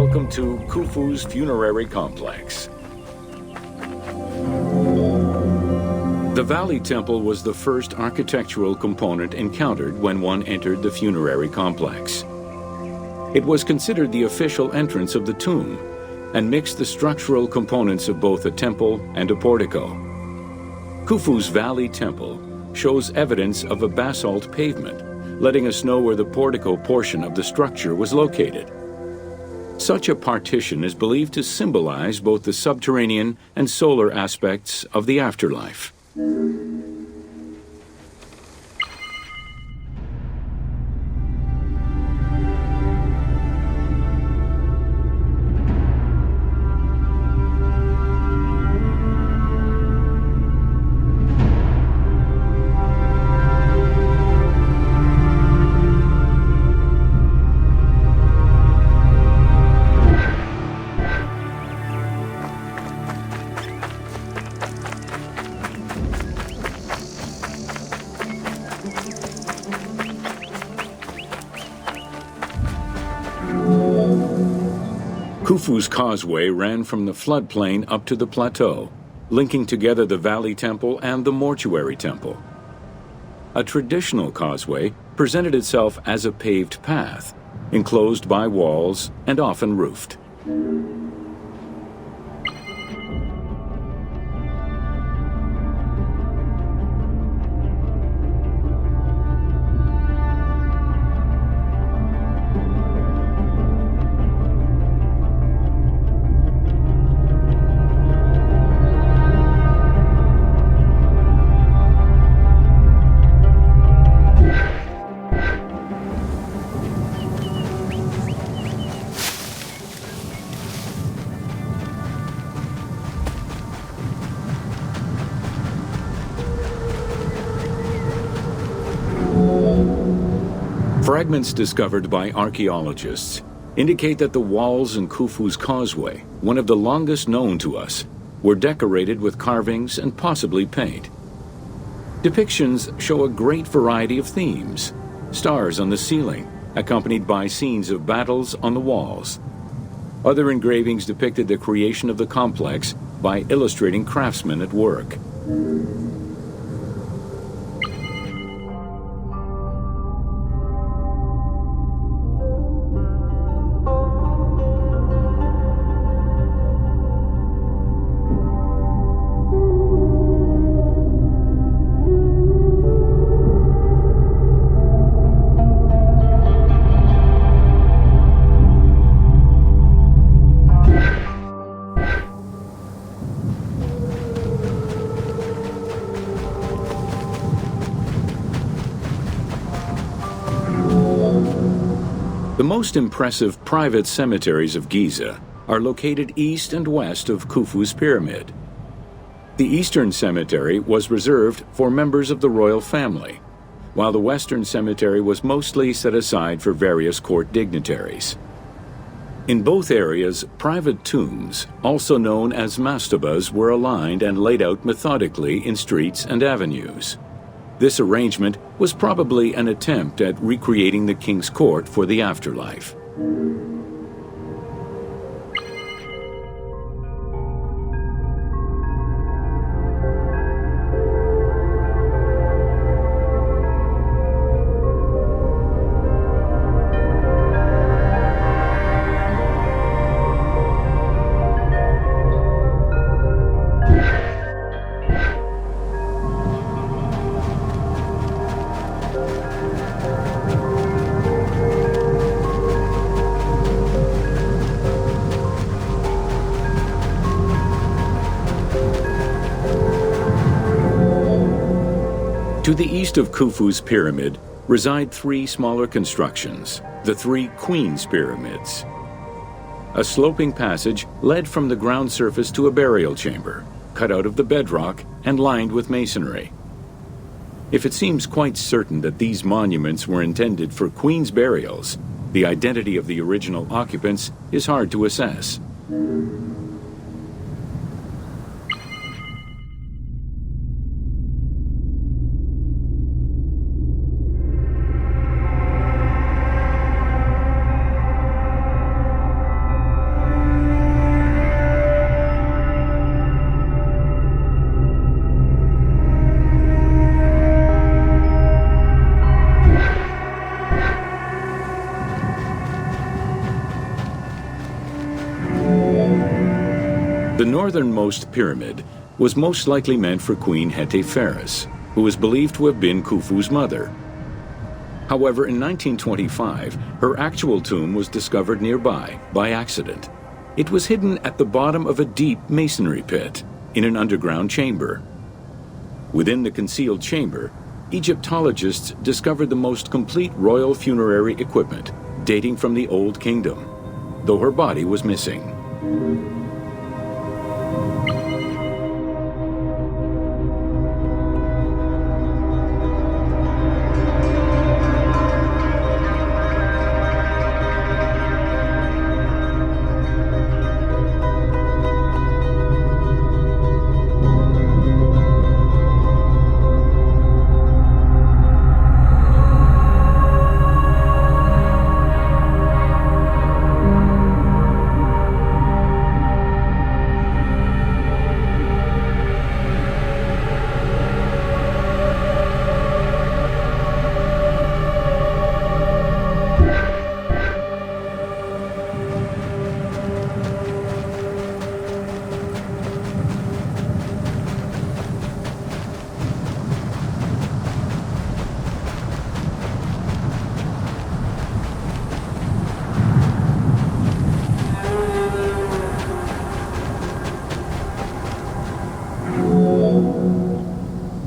welcome to Khufu's funerary complex. The Valley Temple was the first architectural component encountered when one entered the funerary complex. It was considered the official entrance of the tomb and mixed the structural components of both a temple and a portico. Khufu's Valley Temple shows evidence of a basalt pavement, letting us know where the portico portion of the structure was located. Such a partition is believed to symbolize both the subterranean and solar aspects of the afterlife. Khufu's causeway ran from the floodplain up to the plateau, linking together the Valley Temple and the Mortuary Temple. A traditional causeway presented itself as a paved path, enclosed by walls and often roofed. Fragments discovered by archaeologists indicate that the walls in Khufu's causeway, one of the longest known to us, were decorated with carvings and possibly paint. Depictions show a great variety of themes: stars on the ceiling, accompanied by scenes of battles on the walls. Other engravings depicted the creation of the complex by illustrating craftsmen at work. The most impressive private cemeteries of Giza are located east and west of Khufu's pyramid. The eastern cemetery was reserved for members of the royal family, while the western cemetery was mostly set aside for various court dignitaries. In both areas, private tombs, also known as mastabas, were aligned and laid out methodically in streets and avenues. This arrangement was probably an attempt at recreating the king's court for the afterlife. To the east of Khufu's pyramid reside three smaller constructions, the three Queen's Pyramids. A sloping passage led from the ground surface to a burial chamber, cut out of the bedrock and lined with masonry. If it seems quite certain that these monuments were intended for queen's burials, the identity of the original occupants is hard to assess. The northernmost pyramid was most likely meant for Queen Hetepheres, who is believed to have been Khufu's mother. However, in 1925, her actual tomb was discovered nearby by accident. It was hidden at the bottom of a deep masonry pit in an underground chamber. Within the concealed chamber, Egyptologists discovered the most complete royal funerary equipment dating from the Old Kingdom, though her body was missing.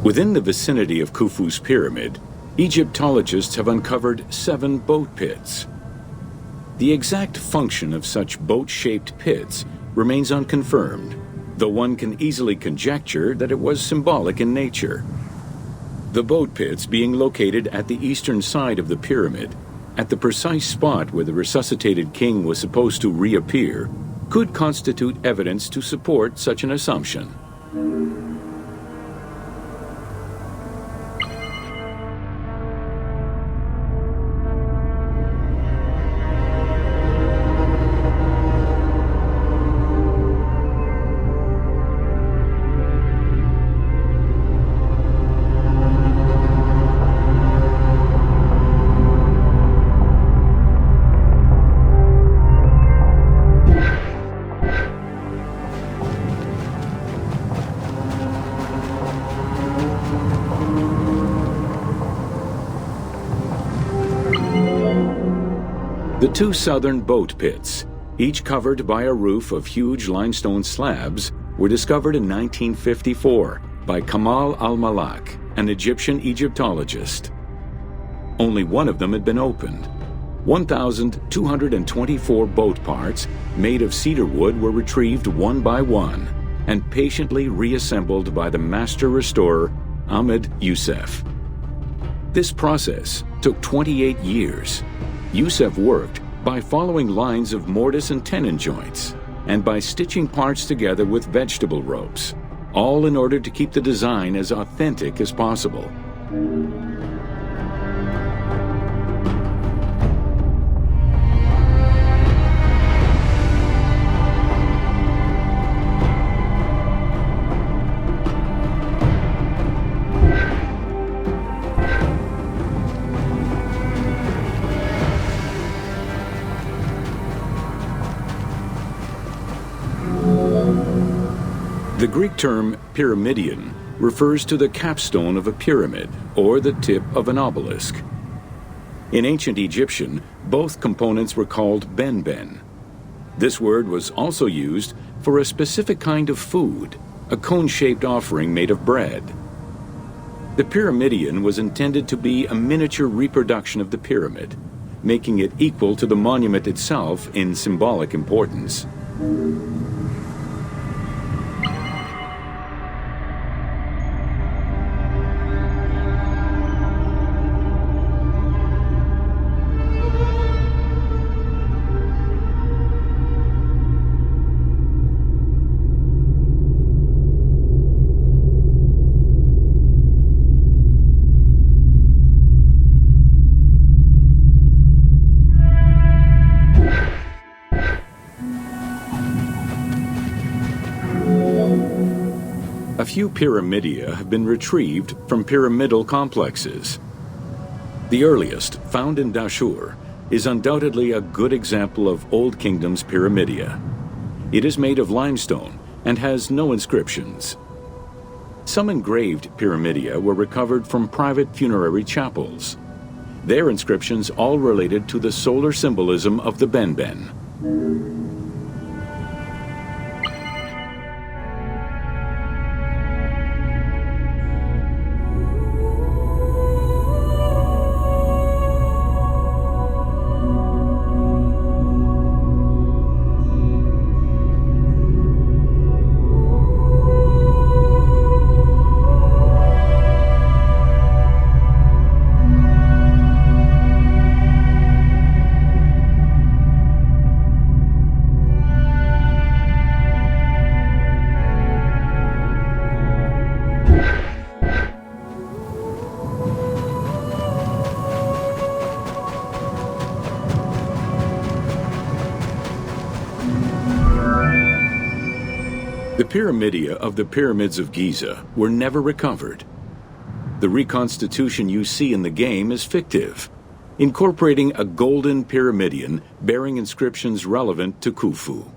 Within the vicinity of Khufu's pyramid, Egyptologists have uncovered 7 boat pits. The exact function of such boat-shaped pits remains unconfirmed, though one can easily conjecture that it was symbolic in nature. The boat pits being located at the eastern side of the pyramid, at the precise spot where the resuscitated king was supposed to reappear, could constitute evidence to support such an assumption. The 2 southern boat pits, each covered by a roof of huge limestone slabs, were discovered in 1954 by Kamal al-Malak, an Egyptian Egyptologist. Only one of them had been opened. 1,224 boat parts made of cedar wood were retrieved one by one and patiently reassembled by the master restorer Ahmed Youssef. This process took 28 years. Youssef worked by following lines of mortise and tenon joints and by stitching parts together with vegetable ropes, all in order to keep the design as authentic as possible. The Greek term pyramidion refers to the capstone of a pyramid or the tip of an obelisk. In ancient Egyptian, both components were called benben. This word was also used for a specific kind of food, a cone-shaped offering made of bread. The pyramidion was intended to be a miniature reproduction of the pyramid, making it equal to the monument itself in symbolic importance. A few pyramidia have been retrieved from pyramidal complexes. The earliest, found in Dashur, is undoubtedly a good example of Old Kingdom's pyramidia. It is made of limestone and has no inscriptions. Some engraved pyramidia were recovered from private funerary chapels. Their inscriptions all related to the solar symbolism of the Benben. The pyramidia of the pyramids of Giza were never recovered. The reconstitution you see in the game is fictive, incorporating a golden pyramidion bearing inscriptions relevant to Khufu.